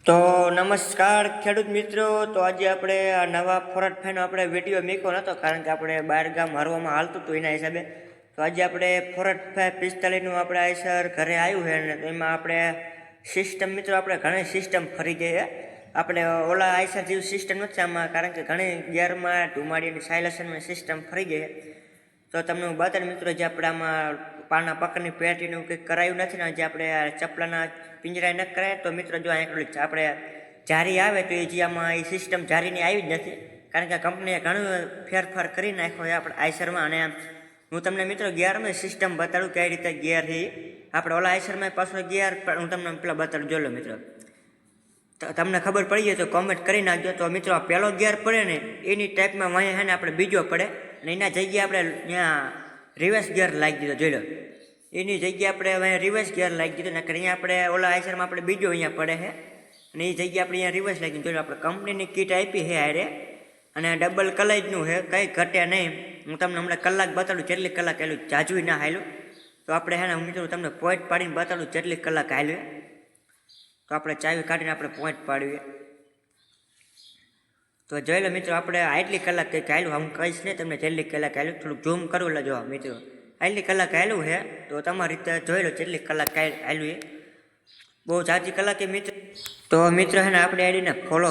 તો નમસ્કાર ખેડૂત મિત્રો. તો આજે આપણે આ નવા ફોરટ ફાઈનો આપણે વિડીયો મૂક્યો નહોતો, કારણ કે આપણે બહાર ગામ હરવામાં હાલતું હતું એના હિસાબે. તો આજે આપણે ફોરટ 45નું આપણે આઈસર ઘરે આવ્યું છે, અને તો એમાં આપણે સિસ્ટમ મિત્રો આપણે ઘણી સિસ્ટમ ફરી ગઈ છે. આપણે ઓલા આઈસર જેવી સિસ્ટમ નથી આમાં, કારણ કે ઘણી ગિયરમાં ધુમાડીની સાયલેશનમાં સિસ્ટમ ફરી ગઈ છે. તો તમને હું બતાવી મિત્રો, જે આપણે આમાં પાના પકડની પેટીનું કંઈક કરાયું નથી ને, જે આપણે ચપલાના પિંજરા ન કરાય. તો મિત્રો જો અહીંયા આપણે જારી આવે તો એ જે આમાં એ સિસ્ટમ જારીની આવી જ નથી, કારણ કે કંપનીએ ઘણું ફેરફાર કરી નાખ્યો છે આપણે આઈસરમાં. અને હું તમને મિત્રો ગિયરમાં સિસ્ટમ બતાડું કઈ રીતે ગિયર છે. આપણે ઓલા આઈસરમાં પાછો ગિયર હું તમને પેલા બતાડું. જોઈ લો મિત્રો, તો તમને ખબર પડી જાય તો કોમેન્ટ કરી નાખજો. તો મિત્રો આ પહેલો ગિયર પડે ને એની ટાઈપમાં વાંહે ને આપણે બીજો પડે, અને એના જગ્યાએ આપણે ત્યાં રિવર્સ ગિયર લાગી દીધો. જોઈ લો, એની જગ્યાએ આપણે હવે રિવર્સ ગિયર લાગી દીધો, નકર અહીંયા આપણે ઓલા આઈસરમાં આપણે બીજો અહીંયા પડે છે, અને એ જગ્યાએ આપણે અહીંયા રિવર્સ લાગી દીધું. આપણે કંપનીની કીટ આપી છે આરે, અને ડબલ કલાઈજનું છે, કંઈ ઘટે નહીં. હું તમને હમણાં કલાક બતાડું જેટલી કલાક હાલ્યું, જાજુય ના હાલ્યું. તો આપણે હે ને મિત્રો તમને પોઈન્ટ પાડીને બતાડું જેટલી કલાક હાલ્યું. તો આપણે ચાવી કાઢીને આપણે પોઈન્ટ પાડીએ. તો જોઈ લો મિત્રો, આપણે આટલી કલાક કંઈક હાલ્યું. હું કહીશ નહીં તમને જેટલી કલાક હાલ્યું, થોડુંક ઝૂમ કરવું એટલે જો મિત્રો આટલી કલાક હાલ્યું છે. તો તમારી રીતે જોઈ લો જેટલી કલાક હાલ્યું એ બહુ જાજી કલાકે મિત્રો. તો મિત્રો હે ને આપણે આઈડીને ફોલો